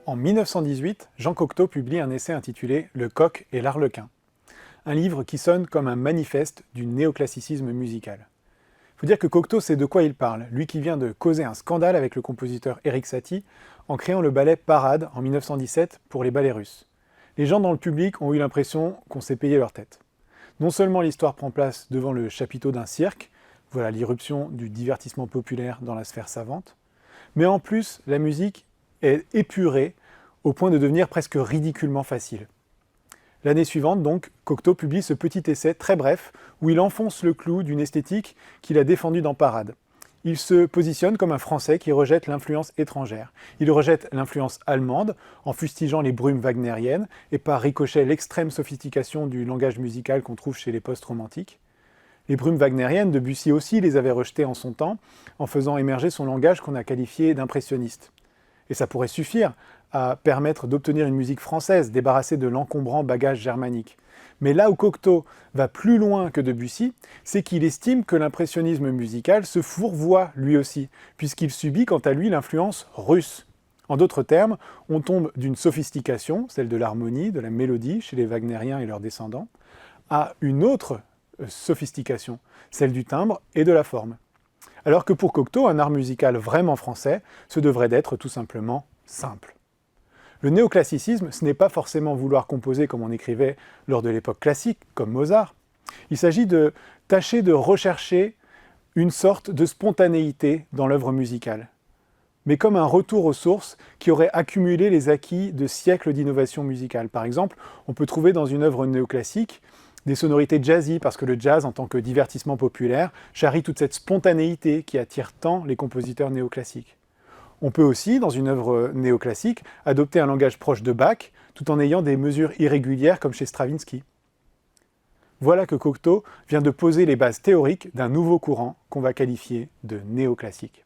En 1918, Jean Cocteau publie un essai intitulé « Le coq et l'arlequin », un livre qui sonne comme un manifeste du néoclassicisme musical. Il faut dire que Cocteau sait de quoi il parle, lui qui vient de causer un scandale avec le compositeur Erik Satie en créant le ballet Parade en 1917 pour les ballets russes. Les gens dans le public ont eu l'impression qu'on s'est payé leur tête. Non seulement l'histoire prend place devant le chapiteau d'un cirque, voilà l'irruption du divertissement populaire dans la sphère savante, mais en plus la musique est épurée au point de devenir presque ridiculement facile. L'année suivante, donc, Cocteau publie ce petit essai très bref où il enfonce le clou d'une esthétique qu'il a défendue dans Parade. Il se positionne comme un Français qui rejette l'influence étrangère. Il rejette l'influence allemande en fustigeant les brumes wagnériennes et par ricochet l'extrême sophistication du langage musical qu'on trouve chez les post-romantiques. Les brumes wagnériennes, Debussy aussi les avait rejetées en son temps en faisant émerger son langage qu'on a qualifié d'impressionniste. Et ça pourrait suffire à permettre d'obtenir une musique française débarrassée de l'encombrant bagage germanique. Mais là où Cocteau va plus loin que Debussy, c'est qu'il estime que l'impressionnisme musical se fourvoie lui aussi, puisqu'il subit quant à lui l'influence russe. En d'autres termes, on tombe d'une sophistication, celle de l'harmonie, de la mélodie chez les wagnériens et leurs descendants, à une autre sophistication, celle du timbre et de la forme. Alors que pour Cocteau, un art musical vraiment français, ce devrait d'être tout simplement simple. Le néoclassicisme, ce n'est pas forcément vouloir composer comme on écrivait lors de l'époque classique, comme Mozart. Il s'agit de tâcher de rechercher une sorte de spontanéité dans l'œuvre musicale, mais comme un retour aux sources qui aurait accumulé les acquis de siècles d'innovation musicale. Par exemple, on peut trouver dans une œuvre néoclassique des sonorités jazzy, parce que le jazz, en tant que divertissement populaire, charrie toute cette spontanéité qui attire tant les compositeurs néoclassiques. On peut aussi, dans une œuvre néoclassique, adopter un langage proche de Bach, tout en ayant des mesures irrégulières comme chez Stravinsky. Voilà que Cocteau vient de poser les bases théoriques d'un nouveau courant qu'on va qualifier de néoclassique.